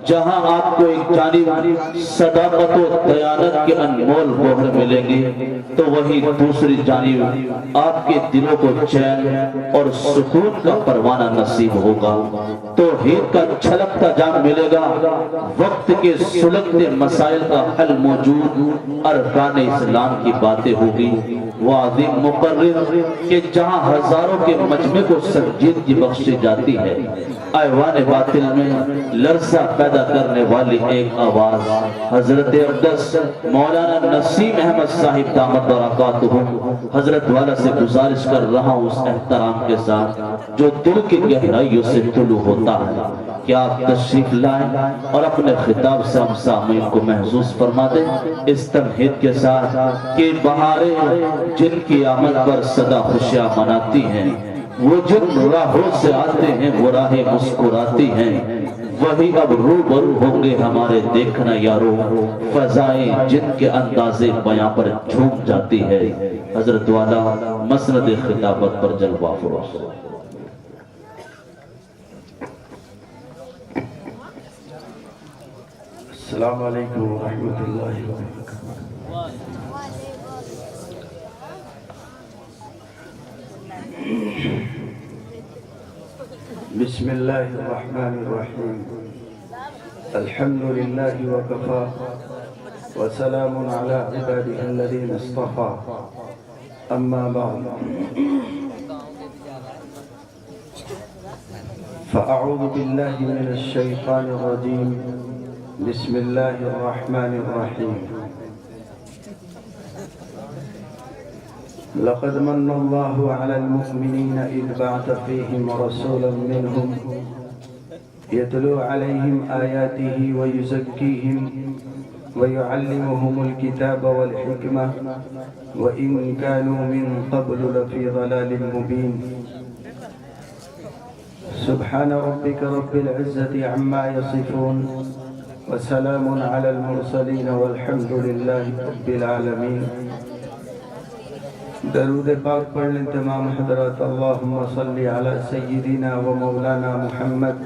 جہاں آپ کو ایک جانب صداقت و دیانت کے انمول گوہر ملیں گے تو وہی دوسری جانب آپ کے دلوں کو چین اور سکون کا پروانہ نصیب ہوگا۔ توحید کا چھلکتا جام ملے گا، وقت کے سلگتے مسائل کا حل موجود، ارکان اسلام کی باتیں ہوگی، وعظیم مقرر کہ جہاں ہزاروں کے مجمع کو سنجیدگی بخشی جاتی ہے، ایوان باطل میں لرزہ پیدا کرنے والی ایک آواز حضرت اقدس مولانا نسیم احمد صاحب دامت برکاتہ حضرت والا سے گزارش کر رہا ہوں اس احترام کے ساتھ جو دل کی گہرائیوں سے طلوع ہوتا ہے کہ آپ تشریف لائیں اور اپنے خطاب سے ہم سامعین کو محسوس فرما دیں اس تمہید کے ساتھ کہ بہاریں جن کی آمد پر صدا خوشیاں مناتی ہیں، وہ جن راہوں سے آتے ہیں وہ راہیں مسکراتی ہیں، وہی اب روبرو ہوں گے ہمارے دیکھنا یارو، فضائیں جن کے انداز بیاں پر جھوم جاتی ہے۔ حضرت والا مسند خطابت پر جلوہ فروز۔ السلام علیکم ورحمۃ اللہ وبرکاتہ۔ بسم اللہ الرحمن الرحیم، الحمد للہ وکفا وسلام علی عبادہ الذین اصطفا، اما بعد فاعوذ باللہ من الشیطان الرجیم، بسم اللہ الرحمن الرحیم۔ لقد من اللہ علی المؤمنین اذ بعث فیہم رسولا منہم یتلو علیہم آیاتہ ویزکیہم ویعلمہم الکتاب والحکمہ وإن كانوا من قبل لفی ضلال مبین۔ سبحان ربک رب العزة عما یصفون وسلام علی المرسلین والحمد للہ رب العالمین۔ درود پاک پڑھنے تمام حضرات، اللہم صلی علی سیدنا و مولانا محمد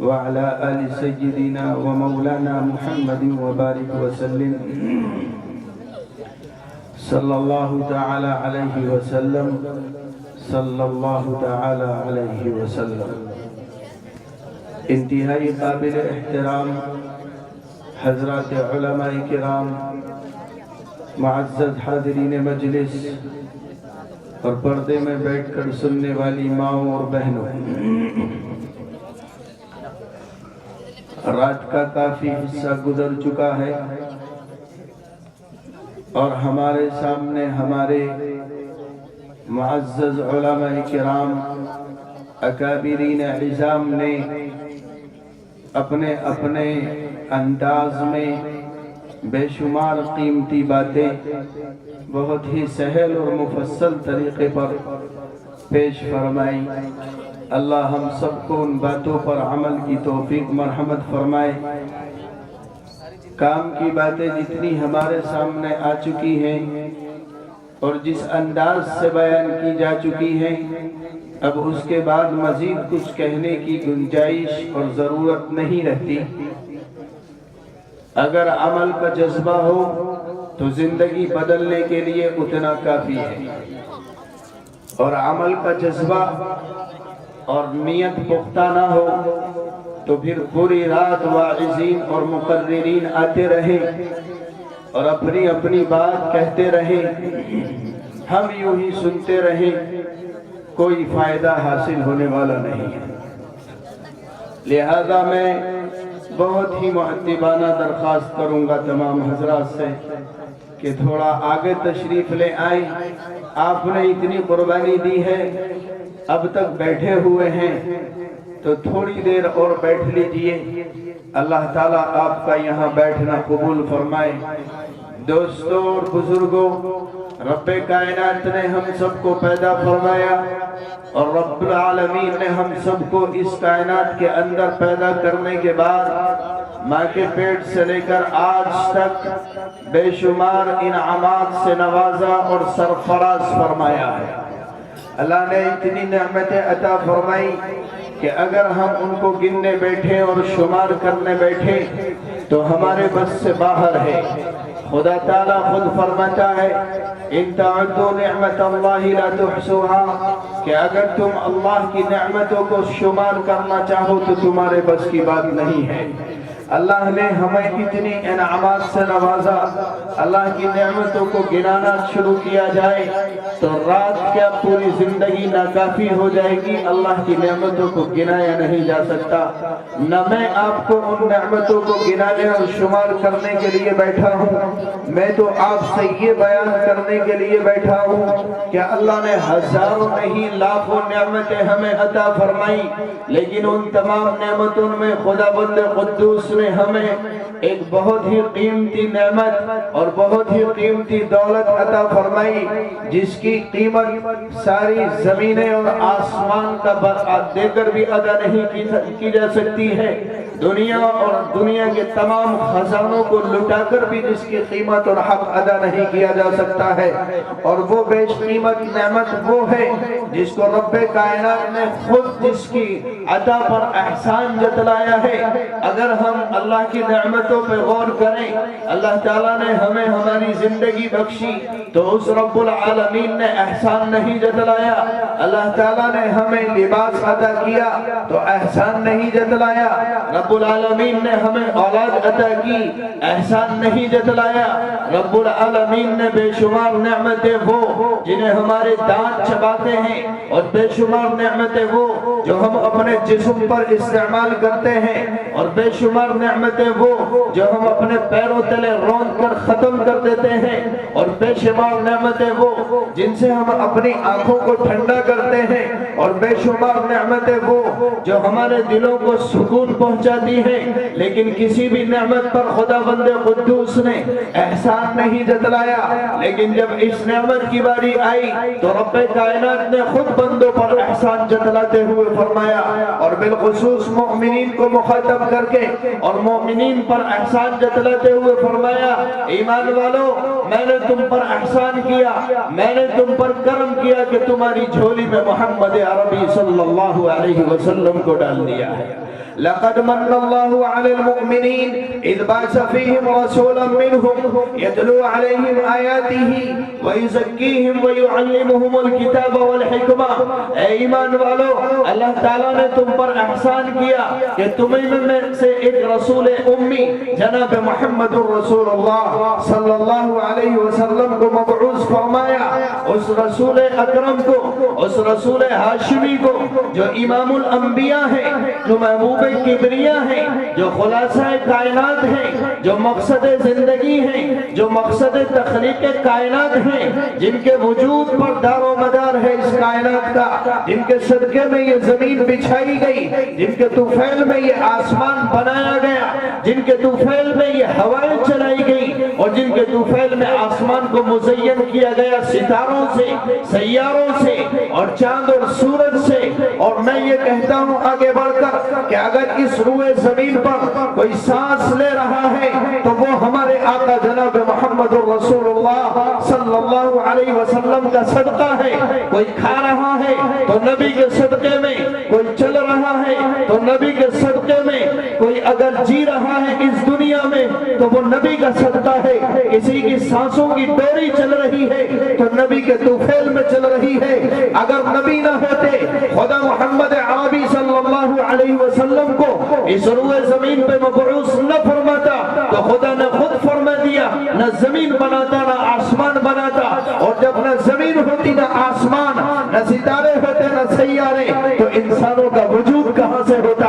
وعلی آل سیدنا و مولانا محمد وبارک وسلم، صلی اللہ تعالی علیہ وسلم، صلی اللہ تعالی علیہ وسلم۔ انتہائی قابل احترام حضرات علماء کرام، معزز حاضرین مجلس اور پردے میں بیٹھ کر سننے والی ماؤں اور بہنوں، رات کا کافی حصہ گزر چکا ہے اور ہمارے سامنے ہمارے معزز علماء کرام، اکابرین عظام نے اپنے اپنے انداز میں بے شمار قیمتی باتیں بہت ہی سہل اور مفصل طریقے پر پیش فرمائی۔ اللہ ہم سب کو ان باتوں پر عمل کی توفیق مرحمت فرمائے۔ کام کی باتیں جتنی ہمارے سامنے آ چکی ہیں اور جس انداز سے بیان کی جا چکی ہیں، اب اس کے بعد مزید کچھ کہنے کی گنجائش اور ضرورت نہیں رہتی۔ اگر عمل کا جذبہ ہو تو زندگی بدلنے کے لیے اتنا کافی ہے، اور عمل کا جذبہ اور نیت پختہ نہ ہو تو پھر پوری رات واعظین اور مقررین آتے رہیں اور اپنی اپنی بات کہتے رہیں، ہم یوں ہی سنتے رہیں، کوئی فائدہ حاصل ہونے والا نہیں ہے۔ لہذا میں بہت ہی مؤدبانہ درخواست کروں گا تمام حضرات سے کہ تھوڑا آگے تشریف لے آئیں۔ آپ نے اتنی قربانی دی ہے، اب تک بیٹھے ہوئے ہیں تو تھوڑی دیر اور بیٹھ لیجئے۔ اللہ تعالیٰ آپ کا یہاں بیٹھنا قبول فرمائے۔ دوستوں اور بزرگوں، رب کائنات نے ہم سب کو پیدا فرمایا اور رب العالمین نے ہم سب کو اس کائنات کے اندر پیدا کرنے کے بعد ماں کے پیٹ سے لے کر آج تک بے شمار انعامات سے نوازا اور سرفراز فرمایا ہے۔ اللہ نے اتنی نعمتیں عطا فرمائی کہ اگر ہم ان کو گننے بیٹھے اور شمار کرنے بیٹھے تو ہمارے بس سے باہر ہے۔ خدا تعالیٰ خود فرماتا ہے ان تعدوا نعمت اللہ لا تحصوها، کہ اگر تم اللہ کی نعمتوں کو شمار کرنا چاہو تو تمہارے بس کی بات نہیں ہے۔ اللہ نے ہمیں اتنی انعامات سے نوازا، اللہ کی نعمتوں کو گنانا شروع کیا جائے تو رات کیا پوری زندگی ناکافی ہو جائے گی۔ اللہ کی نعمتوں کو گنایا نہیں جا سکتا۔ نہ میں آپ کو ان نعمتوں کو گنانے اور شمار کرنے کے لیے بیٹھا ہوں، میں تو آپ سے یہ بیان کرنے کے لیے بیٹھا ہوں کہ اللہ نے ہزاروں نہیں لاکھوں نعمتیں ہمیں عطا فرمائی، لیکن ان تمام نعمتوں میں خدا بند قدوس نے ہمیں ایک بہت ہی قیمتی نعمت اور بہت ہی قیمتی دولت عطا فرمائی، جس کی قیمت ساری زمینیں اور آسمان کا برآت دے کر بھی ادا نہیں کی جا سکتی ہے۔ دنیا اور دنیا کے تمام خزانوں کو لٹا کر بھی جس کی قیمت اور حق ادا نہیں کیا جا سکتا ہے، اور وہ بیش قیمت نعمت وہ ہے جس کو رب کائنات نے خود جس کی عطا پر احسان جتلایا ہے۔ اگر ہم اللہ کی نعمتوں پہ غور کریں، اللہ تعالیٰ نے ہمیں ہماری زندگی بخشی تو اس رب العالمین نے احسان نہیں جتلایا۔ اللہ تعالیٰ نے ہمیں لباس عطا کیا تو احسان نہیں جتلایا۔ رب العالمین نے ہمیں اولاد عطا کی، احسان نہیں جتلایا۔ رب العالمین نے بے شمار نعمتیں وہ جنہیں ہمارے دانت چباتے ہیں، اور بے شمار نعمتیں وہ جو ہم اپنے جسم پر استعمال کرتے ہیں، اور بے شمار نعمتیں وہ جو ہم اپنے پیروں تلے روند کر ختم کر دیتے ہیں، اور بے شمار نعمتیں وہ جن سے ہم اپنی آنکھوں کو ٹھنڈا کرتے ہیں، اور بے شمار نعمتیں وہ جو ہمارے دلوں کو سکون پہنچاتی ہیں۔ لیکن کسی بھی نعمت پر خدا بند قدوس نے احسان نہیں جتلایا۔ لیکن جب اس نعمت کی باری آئی تو رب کائنات نے خود بندوں پر احسان جتلاتے ہوئے فرمایا، اور بالخصوص مومنین کو مخاطب کر کے اور مومنین پر احسان جتلاتے ہوئے فرمایا، ایمان والو میں نے تم پر احسان کیا، میں نے تم پر کرم کیا کہ تمہاری جھولی میں محمد عربی صلی اللہ علیہ وسلم کو ڈال دیا ہے۔ لقد من الله على المؤمنين إذ بعث فيهم رسولا منهم يتلو عليهم آياته ويزكيهم ويعلمهم الكتاب والحكمة۔ اے ایمان والو، اللہ تعالیٰ نے تم پر احسان کیا کہ تمہیں میں سے ایک رسول امی جناب محمد الرسول اللہ صلی اللہ علیہ وسلم کو مبعوث فرمایا۔ اس رسول اکرم کو، اس رسول ہاشمی کو جو امام الانبیاء ہیں، جو محبوب کبریا ہیں، جو خلاصہ کائنات ہیں، جو مقصد زندگی ہیں، جو مقصد تخلیق کائنات ہیں، جن کے وجود پر دار و مدار ہے اس کائنات کا، جن کے صدقے میں یہ زمین بچھائی گئی، جن کے طفیل میں یہ آسمان بنایا گیا، جن کے طفیل میں یہ ہوائیں چلائی گئی، اور جن کے طفیل میں آسمان کو مزین کیا گیا ستاروں سے، سیاروں سے، اور چاند اور سورج سے۔ اور میں یہ کہتا ہوں آگے بڑھ کر کہ اگر اس روئے زمین پر کوئی سانس لے رہا ہے تو وہ ہمارے آقا جناب محمد الرسول اللہ صلی اللہ علیہ وسلم کا صدقہ ہے۔ کوئی کھا رہا ہے تو نبی کے صدقے میں، کوئی چل رہا ہے تو نبی کے صدقے میں، کوئی اگر جی رہا ہے اس دنیا میں تو وہ نبی کا صدقہ ہے۔ کسی کی سانسوں کی ڈوری چل رہی ہے تو نبی کے طفیل میں چل رہی ہے۔ اگر نبی نہ ہوتے، خدا محمد عربی صلی اللہ علیہ وسلم کو اس روئے زمین پہ مبعوث نہ فرماتا تو خدا نے خود فرما دیا نہ زمین بناتا نہ آسمان بناتا، اور جب نہ زمین ہوتی نہ آسمان، نہ ستارے ہوتے نہ سیارے، تو انسانوں کا وجود کہاں سے ہوتا،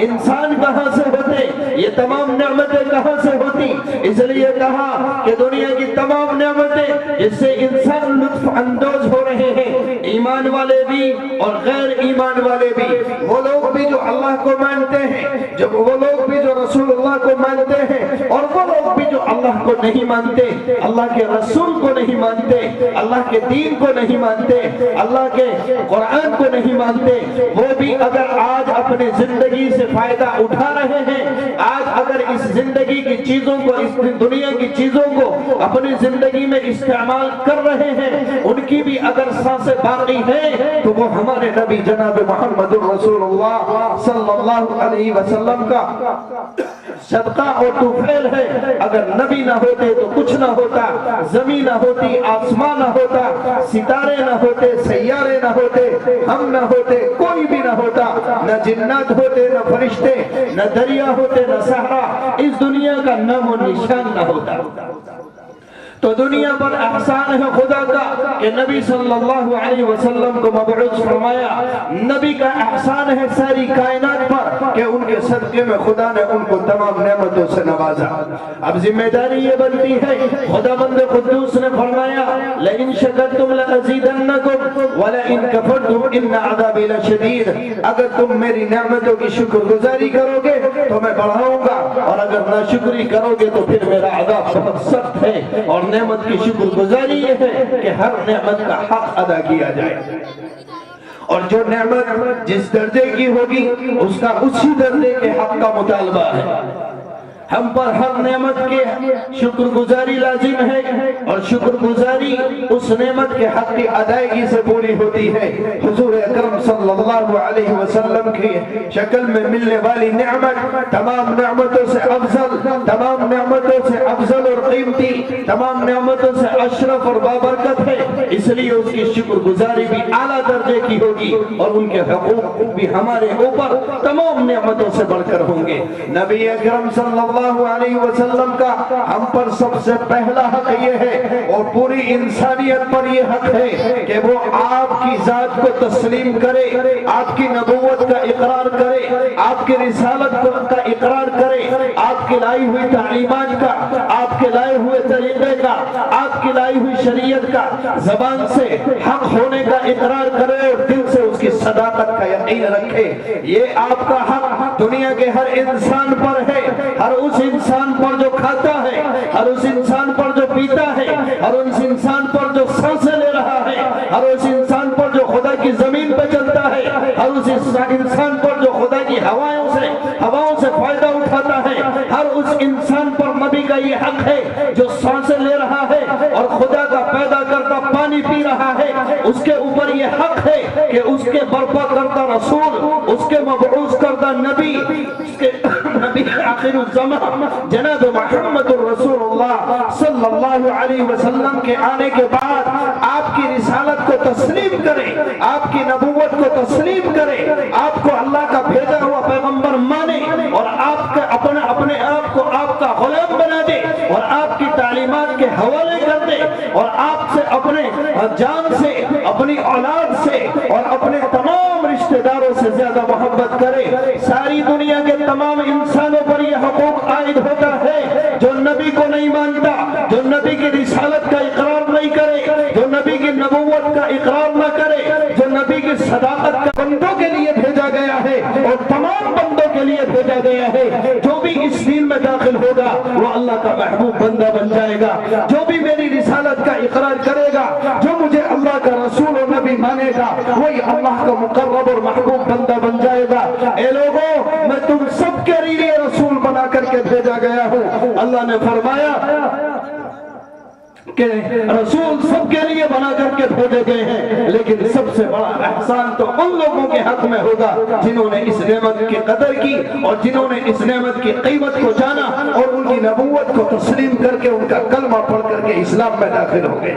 انسان کہاں سے ہوتے، یہ تمام نعمتیں کہاں سے ہوتی۔ اس لیے کہا کہ دنیا کی تمام نعمتیں جس سے انسان لطف اندوز ہو رہے ہیں، ایمان والے بھی اور غیر ایمان والے بھی، وہ لوگ بھی جو اللہ کو مانتے ہیں، جب وہ لوگ بھی جو رسول اللہ کو مانتے ہیں، اور وہ لوگ بھی جو اللہ کو نہیں مانتے, اللہ کے رسول کو نہیں مانتے, اللہ کے دین کو نہیں مانتے, اللہ کے قرآن کو نہیں مانتے, وہ بھی اگر آج اپنے زندگی سے فائدہ اٹھا رہے ہیں, آج اگر اس زندگی کی چیزوں کو, اس دنیا کی چیزوں کو اپنی زندگی میں استعمال کر رہے ہیں, ان کی بھی اگر سانسیں باقی ہیں تو وہ ہمارے نبی جناب محمد رسول اللہ صلی اللہ علیہ وسلم کا صدقہ اور طفیل ہے. اگر نبی نہ ہوتے تو کچھ نہ ہوتا, زمین نہ ہوتی, آسمان نہ ہوتا, ستارے نہ ہوتے, سیارے نہ ہوتے, ہم نہ ہوتے, کوئی بھی نہ ہوتا, نہ جنات ہوتے, نہ فرشتے, نہ دریا ہوتے, نہ صحرا, اس دنیا کا نام و نشان نہ ہوتا. تو دنیا پر احسان ہے خدا کا کہ نبی صلی اللہ علیہ وسلم کو مبعوث فرمایا. نبی کا احسان ہے ساری کائنات پر کہ ان کے صدقے میں خدا نے ان کو تمام نعمتوں سے نوازا. اب ذمہ داری یہ بنتی ہے, خدا بند قدوس نے فرمایا لئن شکرتم لازیدنکم ولئن کفرتم ان عذابی لشدید, اگر تم میری نعمتوں کی شکر گزاری کرو گے تو میں بڑھاؤں گا, اور اگر ناشکری کرو گے تو پھر میرا عذاب بہت سخت ہے. اور نعمت کی شکر گزاری یہ ہے کہ ہر نعمت کا حق ادا کیا جائے, اور جو نعمت جس درجے کی ہوگی اس کا اسی درجے کے حق کا مطالبہ ہے. ہم پر ہر نعمت کے شکر گزاری لازم ہے, اور شکر گزاری اس نعمت کے حق کی ادائیگی سے پوری ہوتی ہے. حضور اکرم صلی اللہ علیہ وسلم کی شکل میں ملنے والی نعمت تمام نعمتوں سے افضل, تمام نعمتوں سے افضل اور قیمتی, تمام نعمتوں سے اشرف اور بابرکت ہے, اس لیے اس کی شکر گزاری بھی اعلیٰ درجے کی ہوگی, اور ان کے حقوق بھی ہمارے اوپر تمام نعمتوں سے بڑھ کر ہوں گے. نبی اکرم صلی اللہ علیہ وسلم کا ہم پر سب سے پہلا حق یہ ہے, اور پوری انسانیت پر یہ حق ہے کہ وہ آپ کی ذات کو تسلیم کرے, آپ کی نبوت کا اقرار کرے, آپ کی رسالت کا اقرار کرے, آپ کی لائی ہوئی تعلیمات کا, آپ کے لائے ہوئے طریقے کا, آپ کی لائی ہوئی شریعت کا زبان سے حق ہونے کا اقرار کرے, اور دل سے اس کی صداقت کا یقین رکھے. یہ آپ کا حق دنیا کے ہر انسان پر ہے, ہر اس انسان پر جو کھاتا ہے, ہر اس انسان پر جو پیتا ہے, ہر اس انسان پر جو سانسیں لے رہا ہے, ہر اس انسان پر جو خدا کی زمین پہ چلتا ہے, ہر اس انسان پر جو خدا کی ہواؤں سے فائدہ اٹھاتا ہے, ہر اس انسان پر نبی کا یہ حق ہے جو سانسیں لے رہا ہے اور خدا کا پیدا کرتا پانی پی رہا ہے, اس کے اوپر یہ حق ہے کہ اس کے برپا کرتا رسول, اس کے مبعوث کرتا نبی, اس کے نبی آخر الزمان جناب محمد رسول اللہ صلی اللہ علیہ وسلم کے آنے کے بعد آپ کی رسالت کو تسلیم کرے, آپ کی نبوت کو تسلیم کرے, آپ کو اللہ کا بھیجا ہوا پیغمبر مانے, اور آپ کے اپنے آپ کو آپ کا غلام بنا دے, اور آپ کی تعلیمات کے حوالے کر دے, اور آپ سے اپنے جان سے, اپنی اولاد سے, اور اپنے تمام رشتہ داروں سے زیادہ محبت کرے. ساری دنیا کے تمام انسانوں پر یہ حقوق عائد ہوتا ہے. جو نبی کو نہیں مانتا, جو نبی کی رسالت کا اقرار نہیں کرے, جو نبی کی نبوت کا اقرار نہ کرے, جو نبی کی صداقت کا بندوں کے لیے بھیجا گیا ہے اور تمام بندوں کے لیے بھیجا گیا ہے, جو بھی اس دین میں داخل ہوگا وہ اللہ کا محبوب بندہ بن جائے گا. جو بھی میری رسالت کا اقرار کرے گا, جو مجھے اللہ کا رسول اور نبی مانے گا, وہی اللہ کا مقرب اور محبوب بندہ بن جائے گا. اے لوگوں, میں تم سب کے لیے رسول بنا کر کے بھیجا گیا ہوں. اللہ نے فرمایا کہ رسول سب کے لیے بنا کر کے بھیجے گئے ہیں, لیکن سب سے بڑا احسان تو ان لوگوں کے حق میں ہوگا جنہوں نے اس نعمت کی قدر کی, اور جنہوں نے اس نعمت کی قیمت کو جانا, اور ان کی نبوت کو تسلیم کر کے ان کا کلمہ پڑھ کر کے اسلام میں داخل ہو گئے.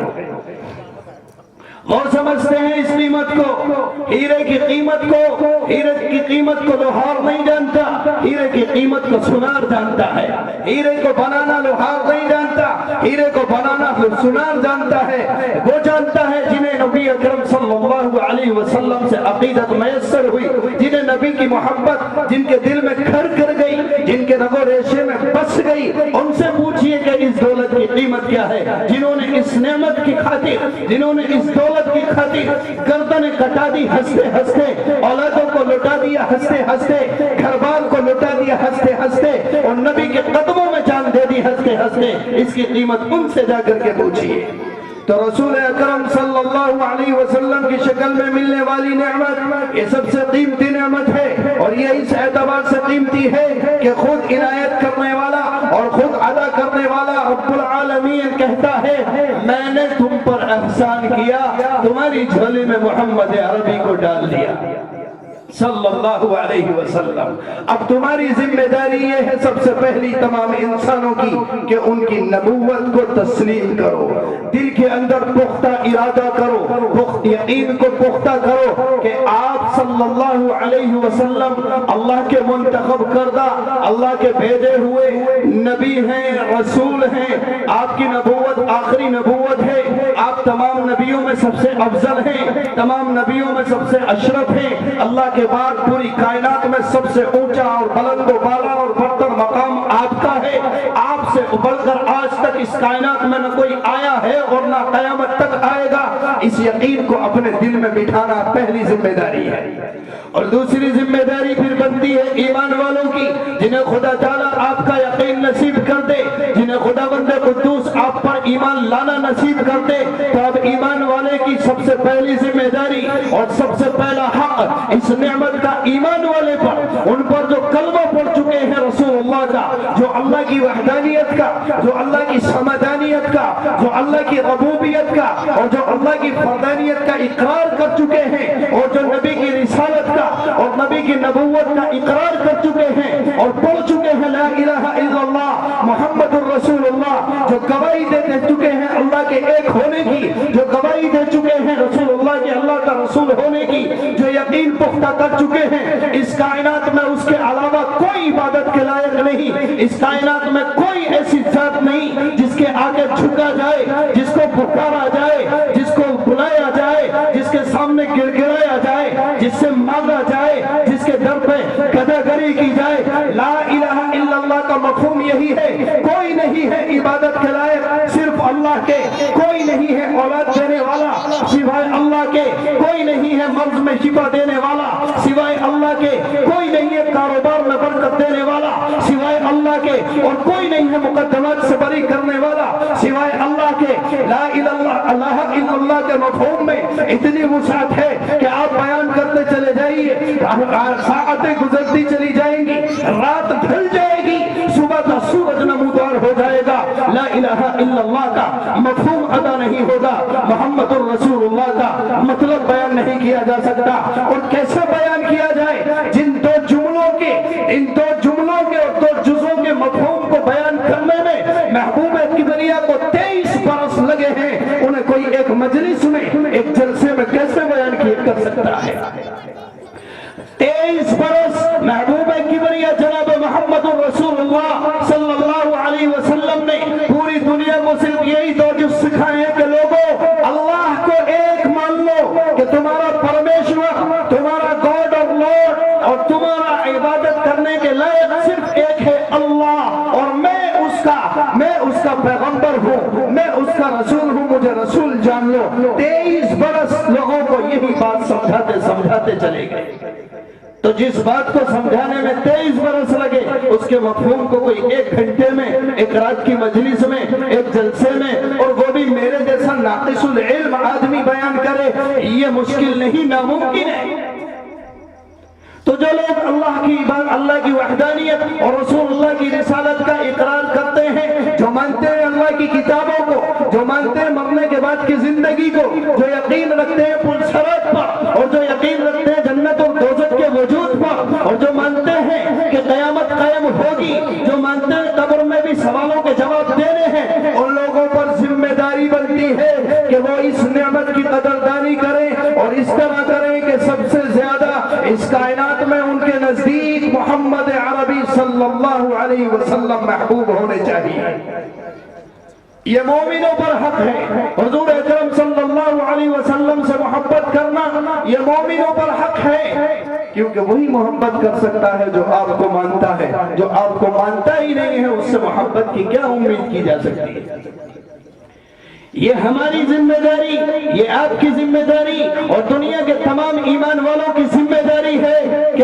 اور سمجھتے ہیں اس قیمت کو, ہیرے کی قیمت کو, ہیرے کی قیمت کو لوہار نہیں جانتا, ہیرے کی قیمت کو سنار جانتا ہے. ہیرے کو بنانا لوہار نہیں جانتا, ہیرے کو بنانا سنار جانتا ہے. وہ جانتا ہے جنہیں نبی اکرم صلی اللہ علیہ وسلم سے عقیدت میسر ہوئی, جنہیں نبی کی محبت جن کے دل میں گھر کر گئی, جن کے رگ و ریشے میں بس گئی, ان سے پوچھئے کہ اس دولت کی قیمت کیا ہے. جنہوں نے اس نعمت کی خاطر, جنہوں نے اس دولت کی خاطر گردنیں کٹا دی ہنستے ہنستے, اولادوں کو لٹا دیا ہنستے ہنستے, گھر بار کو لٹا دیا ہنستے ہنستے, اور نبی کے قدموں میں جان ہنستے ہنستے اس کی قیمت ان سے جا کر کے پوچھیے۔ تو رسول اکرم صلی اللہ علیہ وسلم کی شکل میں ملنے والی نعمت یہ سب سے قیمتی نعمت ہے، اور یہ اس اعتبار سے قیمتی ہے کہ خود عنایت کرنے والا اور خود عطا کرنے والا رب العالمین کہتا ہے میں نے تم پر احسان کیا، تمہاری جھولی میں محمد عربی کو ڈال دیا صلی اللہ علیہ وسلم۔ اب تمہاری ذمہ داری یہ ہے سب سے پہلی تمام انسانوں کی کہ ان کی نبوت کو تسلیم کرو، دل کے اندر پختہ ارادہ کرو، یقین کو پختہ کرو کہ آپ صلی اللہ علیہ وسلم اللہ کے منتخب کردہ، اللہ کے بھیجے ہوئے نبی ہیں، رسول ہیں، آپ کی نبوت آخری نبوت ہے، آپ تمام نبیوں میں سب سے افضل ہیں، تمام نبیوں میں سب سے اشرف ہیں، اللہ کے بعد پوری کائنات میں سب سے اونچا اور بلند و بالا اور برتر مقام آپ کا ہے، آپ سے بڑھ کر آج تک اس کائنات میں نہ کوئی آیا ہے اور نہ قیامت تک آئے گا۔ اس یقین کو اپنے دل میں بٹھانا پہلی ذمہ داری ہے، اور دوسری ذمہ داری پھر بنتی ہے ایمان والوں کی، جنہیں خدا تعالیٰ آپ کا یقین نصیب کر دے، جنہیں خدا بند قدوس آپ پر ایمان لانا نصیب کر دے، تو اب ایمان والے کی سب سے پہلی ذمہ داری اور سب سے پہلا حق اس نعمت کا ایمان والے پر، ان پر جو کلمہ پڑھ چکے ہیں رسول اللہ کا، جو اللہ کی وحدانیت کا، جو اللہ کی سمدانیت کا، جو اللہ کی ربوبیت کا اور جو اللہ کی فردانیت کا اقرار کر چکے ہیں، اور جو نبی کی رسالت کا اور نبی کی نبوت کا اقرار کر چکے ہیں اور پڑھ چکے ہیں لا الہ الا اللہ محمد الرسول اللہ، جو گواہی دے چکے ہیں اللہ کے ایک ہونے کی، جو گواہی دے چکے ہیں رسول اللہ کے اللہ کا رسول ہونے کی، جو یقین پختہ کر چکے ہیں اس کائنات میں اس کے علاوہ کوئی عبادت کے لائق نہیں، اس کائنات میں کوئی ایسی ذات نہیں جس کے آگے جھکا جائے، جس کو پکارا جائے، جس کو بلایا جائے، جس کے سامنے گر گرایا جائے، جس سے مانگا جائے، جس کے در پہ گداگری کی جائے۔ لا الہ الا اللہ کا مفہوم یہی ہے، کوئی نہیں ہے عبادت کے لائق صرف اللہ کے، کوئی نہیں ہے اولاد دینے والا سوائے اللہ کے، کوئی نہیں ہے مرض میں شفا دینے والا سوائے اللہ کے، کوئی نہیں ہے کاروبار میں برکت دینے والا سوائے اللہ کے، اور کوئی نہیں ہے مقدمات سے بری کرنے والا سوائے اللہ کے۔ لا الہ الا اللہ کے مفہوم میں اتنی وسعت ہے کہ آپ بیان کرتے چلے جائیے، ساعتیں گزرتی چلی جائیں گی، رات ڈھل جائے گی، صبح کا سورج نمودار ہو جائے گا، لا الہ الا اللہ کا مفہوم ادا نہیں ہوگا، محمد الرسول اللہ کا مطلب بیان نہیں کیا جا سکتا۔ اور کیسے بیان کیا جائے؟ جن دو جملوں کے، ان دو جملوں کے اور دو جزوں کے مفہوم کو بیان کرنے میں محبوب کبریا کو 23 برس لگے ہیں، انہیں کوئی ایک مجلس میں ایک جلسے میں کیسے بیان کر سکتا ہے؟ 23 برس محبوب کبریا جناب محمد الرسول اللہ صلی اللہ علیہ وسلم نے پوری دنیا کو صرف یہی دو جز سکھائے ہیں کہ لوگوں اللہ کو ایک مان لو کہ تمہارا پرمیشور، تمہارا گاڈ اور لارڈ اور تمہارا عبادت کرنے کے لائق صرف ایک ہے اللہ، اور میں اس کا پیغمبر ہوں، میں اس کا رسول ہوں، مجھے رسول جان لو۔ 23 برس لوگوں کو یہی بات سمجھاتے سمجھاتے چلے گئے۔ تو جس بات کو سمجھانے میں 23 برس لگے اس کے مفہوم کو کوئی 1 گھنٹے میں، ایک رات کی مجلس میں، ایک جلسے میں، اور وہ بھی میرے جیسا ناقص العلم آدمی بیان کرے، یہ مشکل نہیں، ناممکن ہے۔ تو جو لوگ اللہ کی وحدانیت اور رسول اللہ کی رسالت کا اقرار کرتے ہیں، جو مانتے ہیں اللہ کی کتابوں کو، جو مانتے ہیں مرنے کے بعد کی زندگی کو، جو یقین رکھتے ہیں پل صراط پر، اور جو یقین رکھتے ہیں جنت اور دوزخ کے وجود پر، اور جو مانتے ہیں کہ قیامت قائم ہوگی، جو مانتے ہیں قبر میں بھی سوالوں کے جواب دینے ہیں، ان لوگوں پر ذمہ داری بنتی ہے کہ وہ اس نعمت کی قدردانی کریں اور اس طرح کریں کہ سب سے زیادہ اس کائنات میں ان کے نزدیک محمد عربی صلی اللہ علیہ وسلم محبوب ہونے چاہیے۔ یہ مومنوں پر حق ہے، حضور اکرم صلی اللہ علیہ وسلم سے محبت کرنا یہ مومنوں پر حق ہے، کیونکہ وہی محبت کر سکتا ہے جو آپ کو مانتا ہے، جو آپ کو مانتا ہی نہیں ہے اس سے محبت کی کیا امید کی جا سکتی ہے؟ یہ ہماری ذمہ داری، یہ آپ کی ذمہ داری اور دنیا کے تمام ایمان والوں کی ذمہ داری ہے کہ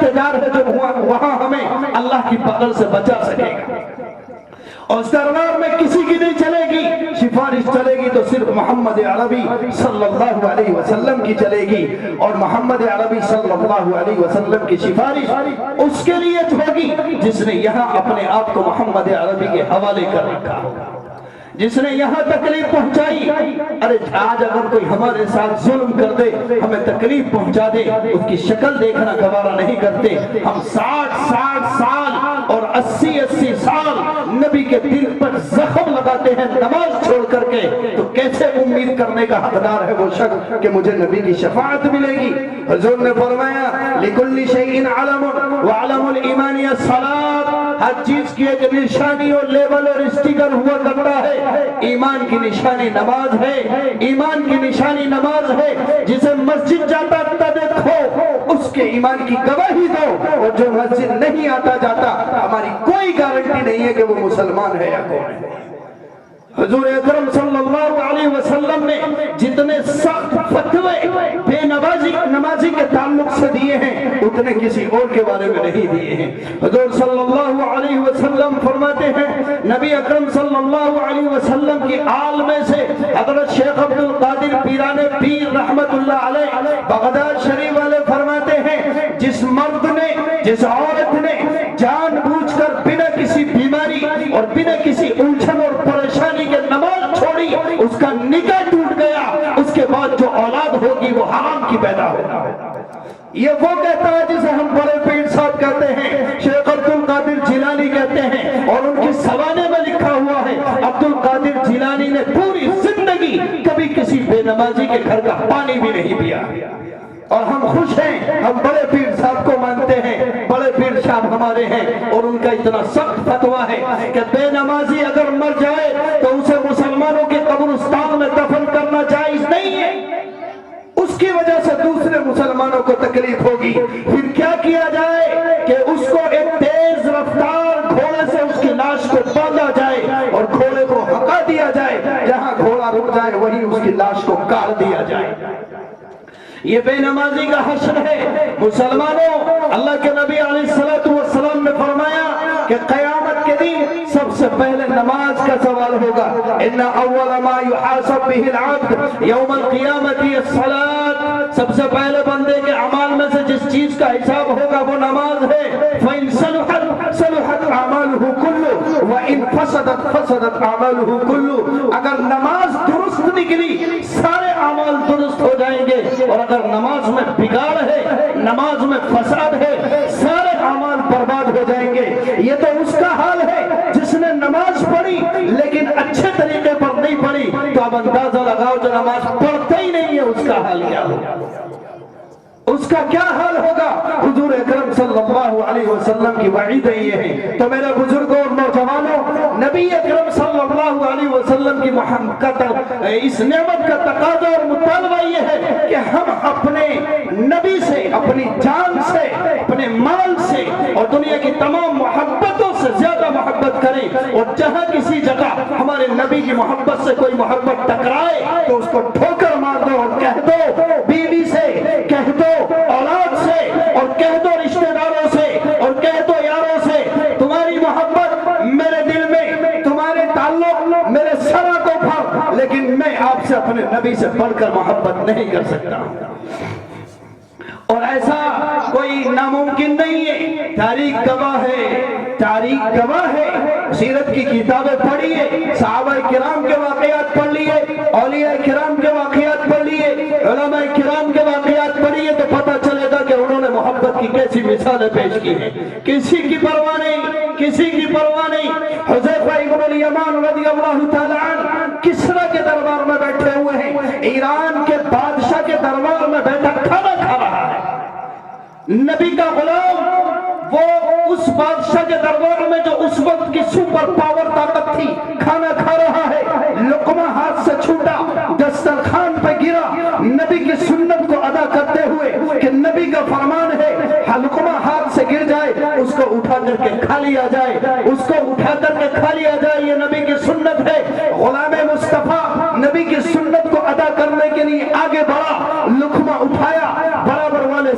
رشتہ دار ہے جو وہاں ہمیں اللہ کی بغل سے بچا سکے گا. اور اس دربار میں کسی کی نہیں چلے گی سفارش، چلے گی تو صرف محمد عربی صلی اللہ علیہ وسلم کی چلے گی. اور محمد عربی صلی اللہ علیہ وسلم کی سفارش اس کے لیے ہوگی جس نے یہاں اپنے آپ کو محمد عربی کے حوالے کر رکھا ہوگا، جس نے یہاں تکلیف پہنچائی. ارے آج اگر کوئی ہمارے ساتھ ظلم کر دے، ہمیں تکلیف پہنچا دے، اس کی شکل دیکھنا گوارا نہیں کرتے. ہم 60 سال اور 80 سال نبی کے دل پر زخم لگاتے ہیں نماز چھوڑ کر کے، تو کیسے امید کرنے کا حقدار ہے وہ شخص کہ مجھے نبی کی شفاعت ملے گی. حضور نے فرمایا لِكُلِّ شَيْءٍ عَلَمٌ وَعَلَمُ الْإِيمَانِ الصَّلَاةُ، ہر چیز کی ایک نشانی اور لیبل اور اسٹیکر ہوا کرتا ہے. ایمان کی نشانی نماز ہے، ایمان کی نشانی نماز ہے. جسے مسجد جاتا دیکھو اس کے ایمان کی گواہی دو، اور جو مسجد نہیں آتا جاتا ہماری کوئی گارنٹی نہیں ہے کہ وہ مسلمان ہے یا کون ہے. حضور اکرم صلی اللہ علیہ وسلم نے جتنے سخت فتوے بے نمازی کے تعلق سے دیے ہیں اتنے کسی اور کے بارے میں نہیں دیے ہیں. حضور صلی اللہ علیہ وسلم فرماتے ہیں، نبی اکرم صلی اللہ علیہ وسلم کی آل میں سے حضرت شیخ عبد القادر پیران پیر رحمت اللہ علیہ بغداد شریف والے فرماتے ہیں، جس مرد نے، جس عورت نے جان بوجھ کر بنا کسی بیماری اور بنا کسی الجھن اور پریشانی کے نماز چھوڑی، اس کا نکاح ٹوٹ گیا، اس کے بعد جو اولاد ہوگی وہ حرام کی پیدا ہوگی. یہ وہ کہتا ہے جسے ہم بڑے پیر صاحب کہتے ہیں، شیخ عبد القادر جیلانی کہتے ہیں، اور ان کی سوانے میں لکھا ہوا ہے عبد القادر جیلانی نے پوری زندگی کبھی کسی بے نمازی کے گھر کا پانی بھی نہیں پیا. اور ہم خوش ہیں، ہم بڑے پیر صاحب کو مانتے ہیں، بڑے پیر صاحب ہمارے ہیں، اور ان کا اتنا سخت فتویٰ ہے کہ بے نمازی اگر مر جائے تو اسے مسلمانوں کے قبرستان میں دفن کرنا جائز نہیں ہے. اس کی وجہ سے دوسرے مسلمانوں کو تکلیف ہوگی. پھر کیا کیا جائے کہ اس کو ایک تیز رفتار گھوڑے سے اس کی لاش کو باندھا جائے اور گھوڑے کو ہکا دیا جائے، جہاں گھوڑا رک جائے وہیں اس کی لاش کو کاٹ دیا جائے. یہ بے نمازی کا حشر ہے. مسلمانوں، اللہ کے نبی علیہ السلام نے فرمایا کہ قیامت کے دن سب سے پہلے نماز کا سوال ہوگا. ان اول ما يحاسب به العبد یوم القیامت الصلاۃ، سب سے پہلے بندے کے اعمال میں سے جس چیز کا حساب ہوگا وہ نماز ہے. فإن صلحت اعماله كله وإن فسدت اعماله كله، اگر نماز درست نکلی سارے اعمال درست ہو جائیں گے، اور اگر نماز میں بگاڑ ہے، نماز میں فساد ہے، سارے اعمال برباد ہو جائیں گے. یہ تو اس کا حال ہے جس نے نماز پڑھی لیکن اچھے طریقے پر نہیں پڑھی. تو اب اندازہ لگاؤ جو نماز پڑھتا ہی نہیں ہے اس کا حال کیا ہوگا، اس کا کیا حال ہوگا. حضور اکرم صلی اللہ علیہ وسلم کی وعیدیں یہ ہیں. تو میرے بزرگوں اور نوجوانوں، نبی اکرم صلی اللہ علیہ وسلم کی محبت، اس نعمت کا تقاضا اور مطالبہ یہ ہے کہ ہم اپنے نبی سے، اپنی جان سے، اپنے مال سے اور دنیا کی تمام محبتوں سے زیادہ محبت کریں. اور جہاں کسی جگہ ہمارے نبی کی محبت سے کوئی محبت ٹکرائے تو اس کو ٹھوکر مار دو اور کہہ دو بیوی سے، کہہ دو اولاد سے، اور کہہ دو رشتہ داروں سے، اور کہہ دو یاروں سے، تمہاری محبت میرے دل میں، تمہارے تعلق میرے سرا کو پھر، لیکن میں آپ سے اپنے نبی سے بڑھ کر محبت نہیں کر سکتا. اور ایسا کوئی ناممکن نہیں ہے. تاریخ گواہ ہے، تاریخ گواہ ہے. سیرت کی کتابیں پڑھیے، صحابہ کرام کے واقعات پڑھ لیے، اولیاء کرام کے واقعات پڑھ لیے، علماء کرام کے واقعات پڑھیے تو پتہ چلے گا کہ انہوں نے محبت کی کیسی مثالیں پیش کی ہیں. کسی کی پرواہ نہیں، کسی کی پرواہ نہیں. حذیفہ ابن الیمان رضی اللہ تعالی عنہ کسرا کے دربار میں بیٹھے ہوئے ہیں، ایران کے بادشاہ کے دربار میں بیٹھا کھانا کھا رہا ہے. نبی کا غلام وہ اس بادشاہ کے دربار میں جو اس وقت کی سپر پاور طاقت تھی کھانا کھا رہا ہے. لقمہ ہاتھ سے چھوٹا، دسترخوان پہ گرا. نبی کی سنت کو ادا کرتے ہوئے کہ نبی کا فرمان ہے لقمہ ہاتھ سے گر جائے اس کو اٹھا کر کے کھا لیا جائے، اس کو اٹھا کر کے کھا لیا جائے. یہ نبی کی سنت ہے. غلام مصطفیٰ نبی کی سنت کو ادا کرنے کے لیے آگے بڑھا، لقمہ اٹھایا. برابر والے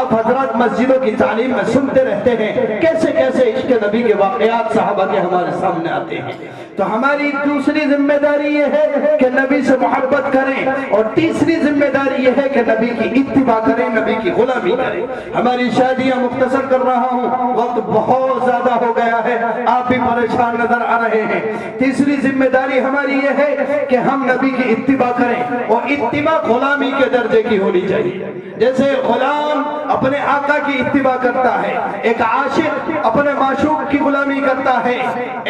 آپ حضرات مسجدوں کی تعلیم میں سنتے رہتے ہیں کیسے کیسے عشق نبی کے واقعات صحابہ کے ہمارے سامنے آتے ہیں۔ تو ہماری دوسری ذمہ داری یہ ہے کہ نبی سے محبت کریں، اور تیسری ذمہ داری یہ ہے کہ نبی کی اتباع کریں، نبی کی غلامی کریں۔ ہماری شادیاں مختصر کر رہا ہوں، وقت بہت زیادہ ہو گیا ہے، آپ بھی پریشان نظر آ رہے ہیں۔ تیسری ذمہ داری ہماری یہ ہے کہ ہم نبی کی اتباع کریں، اور اتباع غلامی کے درجے کی ہونی چاہیے۔ جیسے غلام اپنے آقا کی اتباع کرتا ہے، ایک عاشق اپنے معشوق کی غلامی کرتا ہے،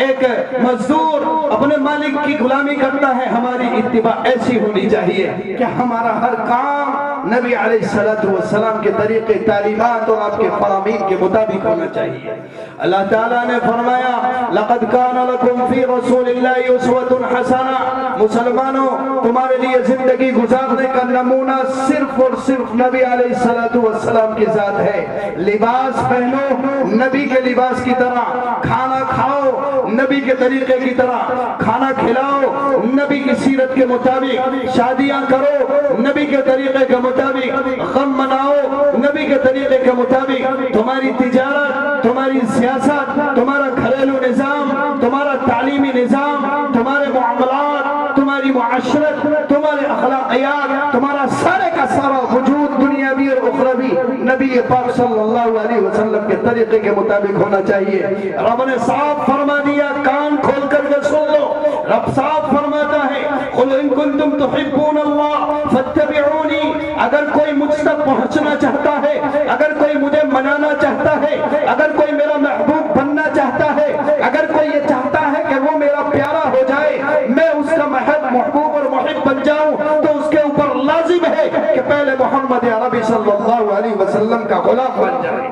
ایک مزدور اپنے مالک کی غلامی کرتا ہے، ہماری اتباع ایسی ہونی چاہیے کہ ہمارا ہر کام نبی علیہ السلام کے طریقے تعلیمات اور آپ کے فرامین کے مطابق ہونا چاہیے۔ اللہ تعالیٰ نے فرمایا لقد كان لكم في رسول الله اسوة حسنة، مسلمانوں تمہارے لیے زندگی گزارنے کا نمونہ صرف اور صرف نبی علیہ السلام کی ذات ہے۔ لباس پہنو نبی کے لباس کی طرح، کھانا کھاؤ نبی کے طریقے کی طرح، کھانا کھلاؤ نبی کی سیرت کے مطابق، شادیاں کرو نبی کے طریقے کے مطابق، غم مناؤ نبی کے طریقے کے مطابق۔ تمہاری تجارت، تمہاری سیاست، تمہارا گھریلو نظام، تمہارا تعلیمی نظام، تمہارے معاملات، تمہاری معاشرت، تمہارے اخلاقیات، تمہارا سارے کا سارا وجود دنیاوی اور اخروی نبی پاک صلی اللہ علیہ وسلم کے طریقے کے مطابق ہونا چاہیے۔ رب نے صاف فرما دیا، کان کھول کر کے سن لو، رب صاف فرماتا ہے قل ان کنتم تحبون اللہ فاتبعونی، اگر کوئی مجھ تک پہنچنا چاہتا ہے، اگر کوئی مجھے منانا چاہتا ہے، اگر کوئی میرا محبوب بننا چاہتا ہے، اگر کوئی یہ چاہتا ہے کہ وہ میرا پیارا ہو جائے، میں اس کا محبوب اور محب بن جاؤں، تو اس کے اوپر لازم ہے کہ پہلے محمد عربی صلی اللہ علیہ وسلم کا غلام بن جائے۔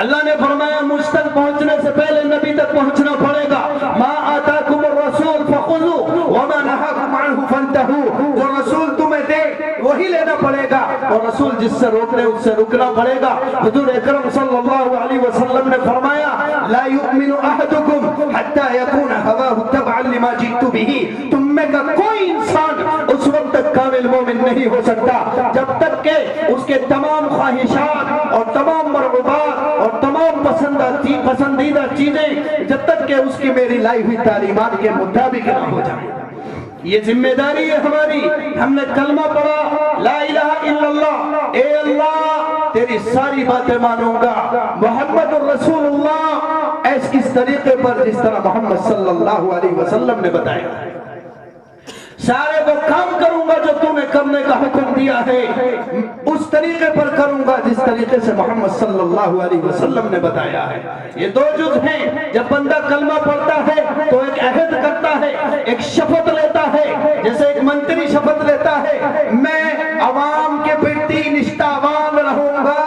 اللہ نے فرمایا مجھ تک پہنچنے سے پہلے نبی تک پہنچنا پڑے گا۔ ما آتاکم الرسول فخذوا وما نهاکم عنہ فانتہوا، جو رسول تمہیں دے وہی لینا پڑے گا، اور رسول جس سے روک لے اس سے رکنا پڑے گا۔ حضور اکرم صلی اللہ علیہ وسلم نے فرمایا لا یؤمن احدکم حتی یکون ہواہ تبعا لما جئت بہ، تم میں کا کوئی انسان اس وقت تک کامل مومن نہیں ہو سکتا جب تک کہ اس کے تمام خواہشات اور تمام مرغوبات اور تمام پسندیدہ چیزیں جب تک کہ اس کی میری لائی ہوئی تعلیمات کے مطابق نہ ہو جائیں۔ یہ ذمہ داری ہے ہماری۔ ہم نے کلمہ پڑھا لا الہ الا اللہ، اے اللہ تیری ساری باتیں مانوں گا، محمد الرسول اللہ ایس کس طریقے پر جس طرح محمد صلی اللہ علیہ وسلم نے بتایا، سارے وہ کام کروں گا جو تم نے کرنے کا حکم دیا ہے، اس طریقے پر کروں گا جس طریقے سے محمد صلی اللہ علیہ وسلم نے بتایا ہے۔ یہ دو جز ہیں، جب بندہ کلمہ پڑھتا ہے تو ایک عہد کرتا ہے، ایک شپت لیتا ہے، جیسے ایک منتری شپت لیتا ہے میں عوام کے پرتی نشتاوان رہوں گا،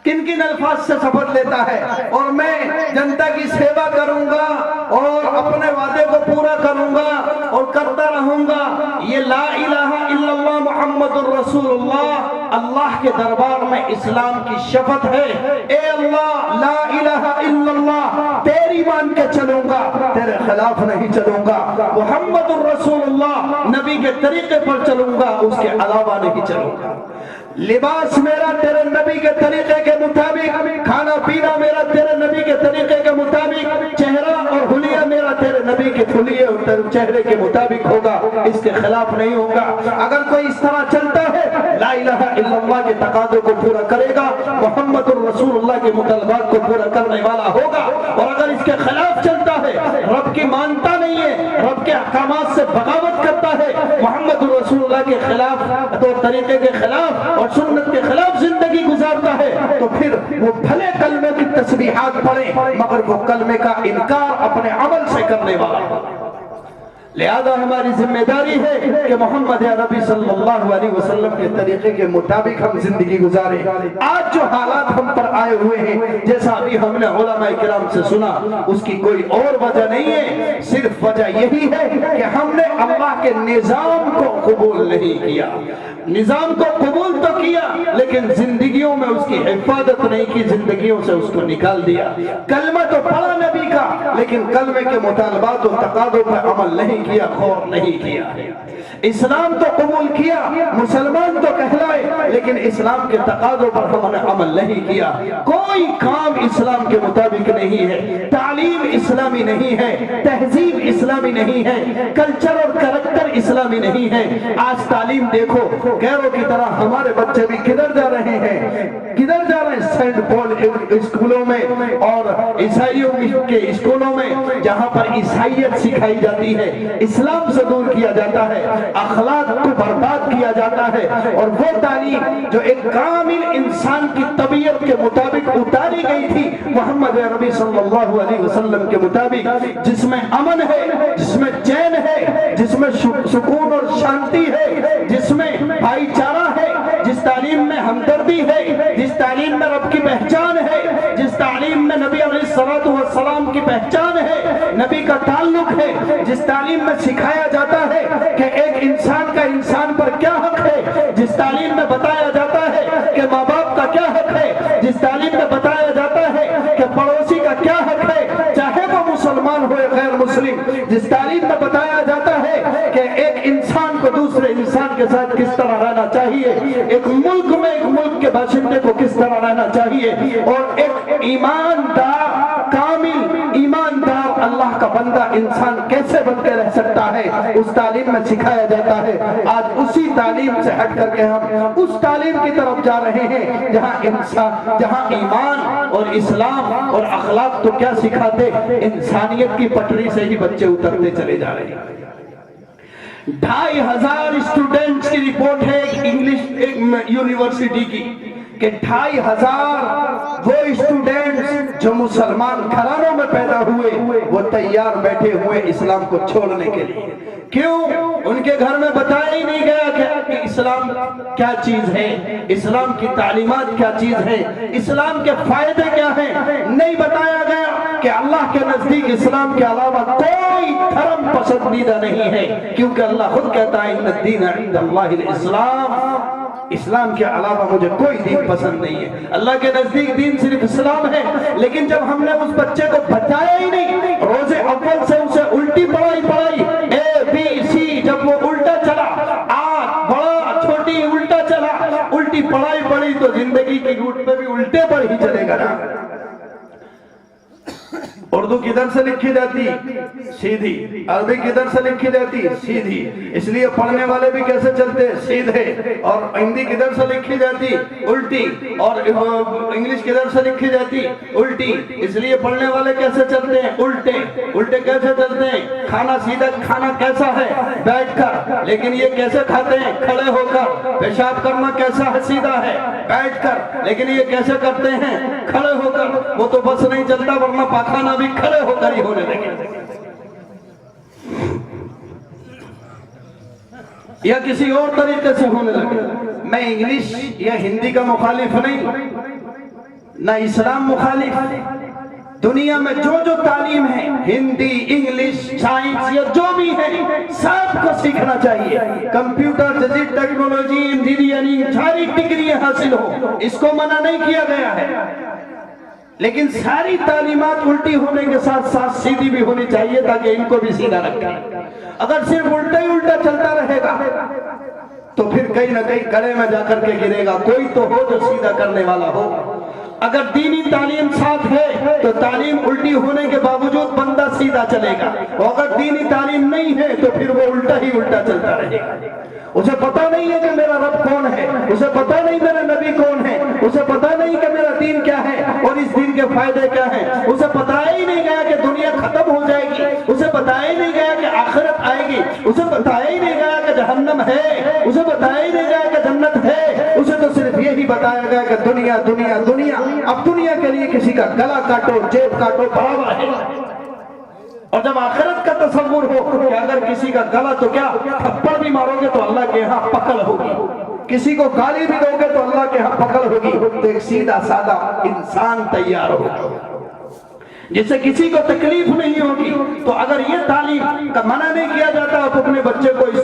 کن کن الفاظ سے شپت لیتا ہے، اور میں جنتا کی سیوا کروں گا اور اپنے وعدے کو پورا کروں گا اور کرتا رہوں گا۔ یہ لا الہ الا اللہ محمد الرسول اللہ اللہ کے دربار میں اسلام کی شفت ہے۔ اے اللہ لا الہ الا اللہ تیری مان کے چلوں گا، تیرے خلاف نہیں چلوں گا، محمد الرسول اللہ نبی کے طریقے پر چلوں گا، اس کے علاوہ نہیں چلوں گا۔ لباس میرا تیرے نبی کے طریقے کے مطابق، کھانا پینا میرا تیرے نبی کے طریقے کے مطابق، چہرہ اور حلیہ میرا تیرے نبی کے حلیے اور تیرے چہرے کے مطابق ہوگا، اس کے خلاف نہیں ہوگا۔ اگر کوئی اس طرح چلتا ہے لا الہ الا اللہ کے تقاضوں کو پورا کرے گا، محمد الرسول اللہ کے مطالبات کو پورا کرنے والا ہوگا، اور اگر اس کے خلاف چلتا ہے، رب کی مانتا نہیں ہے، رب کے احکامات سے بغاوت کرتا ہے، محمد الرسول اللہ کے خلاف تو طریقے کے خلاف اور سنت کے خلاف زندگی گزارتا ہے، تو پھر وہ بھلے کلمے کی تسبیحات پڑھے مگر وہ کلمے کا انکار اپنے عمل سے کرنے والا ہے۔ لہذا ہماری ذمہ داری ہے کہ محمد عربی صلی اللہ علیہ وسلم کے طریقے کے مطابق ہم زندگی گزاریں۔ آج جو حالات ہم پر آئے ہوئے ہیں، جیسا ابھی ہم نے علماء کرام سے سنا، اس کی کوئی اور وجہ نہیں ہے، صرف وجہ یہی ہے کہ ہم نے اللہ کے نظام کو قبول نہیں کیا۔ نظام کو قبول تو کیا لیکن زندگیوں میں اس کی حفاظت نہیں کی، زندگیوں سے اس کو نکال دیا۔ کلمہ تو پڑھا نبی کا لیکن کلمے کے مطالبات و تقاضوں پر عمل نہیں نہیں کیا، غور نہیں کیا۔ اسلام تو قبول کیا، مسلمان تو کہلائے، لیکن اسلام کے تقاضوں پر ہم نے عمل نہیں کیا۔ کوئی کام اسلام کے مطابق نہیں ہے، تعلیم اسلامی نہیں ہے، تہذیب اسلامی نہیں ہے، کلچر اور کریکٹر اسلامی نہیں ہے۔ آج تعلیم دیکھو، غیروں کی طرح ہمارے بچے بھی کدھر جا رہے ہیں، کدھر جا رہے ہیں؟ سینٹ پال اسکولوں میں اور عیسائیوں کے اسکولوں میں، جہاں پر عیسائیت سکھائی جاتی ہے، اسلام سے دور کیا جاتا ہے، اخلاق کو برباد کیا جاتا ہے۔ اور وہ تعلیم جو ایک کامل انسان کی طبیعت کے مطابق اتاری گئی تھی محمد عربی صلی اللہ علیہ وسلم کے مطابق، جس میں امن ہے، جس میں چین ہے، جس میں سکون اور شانتی ہے، جس میں بھائی چارہ ہے، جس تعلیم میں ہمدردی ہے، جس تعلیم میں رب کی پہچان ہے، جس تعلیم میں نبی علیہ السلام کی پہچان ہے، نبی کا تعلق ہے، جس تعلیم میں سکھایا جاتا ہے کہ ایک انسان کا انسان پر کیا حق ہے، جس تعلیم میں بتایا جاتا ہے کہ ماں باپ کا کیا حق ہے، جس تعلیم میں بتایا جاتا ہے کہ پڑوسی کا کیا حق ہے، چاہے وہ مسلمان ہو یا غیر مسلم، جس تعلیم میں بتایا جاتا ہے کہ ایک انسان کو دوسرے انسان کے ساتھ کس طرح رہنا چاہیے، ایک ملک میں ایک ملک کے باشندے کو کس طرح رہنا چاہیے، اور ایک ایماندار، کامل ایماندار اللہ کا بندہ انسان کیسے بن کے رہ سکتا ہے، اس تعلیم میں سکھایا جاتا ہے۔ آج اسی تعلیم سے ہٹ کر کے ہم اس تعلیم کی طرف جا رہے ہیں جہاں ایمان اور اسلام اور اخلاق تو کیا سکھاتے، انسانیت کی پٹری سے ہی بچے اترتے چلے جا رہے ہیں۔ 2500 اسٹوڈنٹس کی رپورٹ ہے انگلش یونیورسٹی کی کہ 2500 وہ اسٹوڈنٹس جو مسلمان گھرانوں میں پیدا ہوئے وہ تیار بیٹھے ہوئے اسلام کو چھوڑنے کے لیے۔ کیوں؟ ان کے گھر میں بتایا ہی نہیں گیا کہ اسلام کیا چیز ہے، اسلام کی تعلیمات کیا چیز ہے، اسلام کے فائدے کیا ہیں، نہیں بتایا گیا کہ اللہ کے نزدیک اسلام کے علاوہ کوئی دھرم پسندیدہ نہیں ہے، کیونکہ اللہ خود کہتا ہے ان الدین عند اللہ الاسلام، اسلام کے علاوہ مجھے کوئی دین پسند نہیں ہے۔ اللہ کے نزدیک دین صرف اسلام ہے، لیکن جب ہم نے اس بچے کو بتایا ہی نہیں، روز اول سے اسے الٹی پڑھائی اے بی سی، جب وہ الٹا چلا، بڑا چھوٹی الٹا چلا، الٹی پڑھائی پڑھی تو زندگی کی روٹ پہ بھی الٹے پر ہی چلے گا نا۔ اردو کدھر سے لکھی جاتی؟ سیدھی۔ عربی کدھر سے لکھی جاتی؟ سیدھی۔ اس لیے پڑھنے والے بھی کیسے چلتے؟ سیدھے۔ اور ہندی کدھر سے لکھی جاتی؟ الٹی۔ اور انگلش کدھر سے لکھی جاتی؟ الٹی۔ اس لیے پڑھنے والے کیسے چلتے ہیں؟ الٹے۔ الٹے کیسے چلتے ہیں؟ کھانا سیدھا کھانا کیسا ہے؟ بیٹھ کر۔ لیکن یہ کیسے کھاتے ہیں؟ کھڑے ہو کر۔ پیشاب کرنا کیسا ہے؟ سیدھا ہے، بیٹھ کر۔ لیکن یہ کیسے کرتے ہیں؟ کھڑے ہو کر۔ وہ تو بس نہیں چلتا، ورنہ پاخانہ بھی کھڑے ہو کر ہی ہونے لگے، یا کسی اور طریقے سے ہونے لگے۔ میں انگلش یا ہندی کا مخالف نہیں، نہ اسلام مخالف۔ دنیا میں جو تعلیم ہے، ہندی، انگلش، سائنس یا جو بھی ہے، سب کو سیکھنا چاہیے۔ کمپیوٹر، جدید ٹیکنالوجی، انجینئرنگ، ساری ڈگریاں حاصل ہو، اس کو منع نہیں کیا گیا ہے، لیکن ساری تعلیمات الٹی ہونے کے ساتھ ساتھ سیدھی بھی ہونی چاہیے تاکہ ان کو بھی سیدھا رکھیں۔ اگر صرف الٹا ہی الٹا چلتا رہے گا تو پھر کہیں نہ کہیں گڑے میں جا کر کے گرے گا۔ کوئی تو ہو جو سیدھا کرنے والا ہو۔ اگر دینی تعلیم ساتھ ہے تو تعلیم الٹی ہونے کے باوجود بندہ سیدھا چلے گا، اور اگر دینی تعلیم نہیں ہے تو پھر وہ الٹا ہی الٹا چلتا رہے گا۔ اسے پتا نہیں ہے کہ میرا رب کون ہے، اسے پتا نہیں میرا نبی کون ہے، اسے پتا نہیں کہ میرا دین کیا ہے اور اس دین کے فائدے کیا ہیں، اسے بتایا ہی نہیں گیا کہ دنیا ختم ہو جائے گی، اسے بتایا ہی نہیں گیا کہ آخرت آئے گی، اسے بتایا ہی نہیں گیا کہ جہنم ہے، اسے بتایا ہی نہیں گیا کہ جنت ہے، اسے تو صرف یہی بتایا گیا کہ دنیا دنیا دنیا۔ اب دنیا کے لیے کسی کا گلا کاٹو، جیب کاٹو، برابر ہے۔ اور جب آخرت کا تصور ہو کہ اگر کسی کا گلا تو کیا تھپڑ بھی مارو گے تو اللہ کے ہاں پکڑ ہوگی، کسی کو گالی بھی دو گے تو اللہ کے ہاں پکڑ ہوگی، تو ایک سیدھا سادہ انسان تیار ہوگا جس سے کسی کو تکلیف نہیں ہوگی۔ تو اگر یہ تعلیم کا منع نہیں کیا جاتا، آپ اپنے بچے کو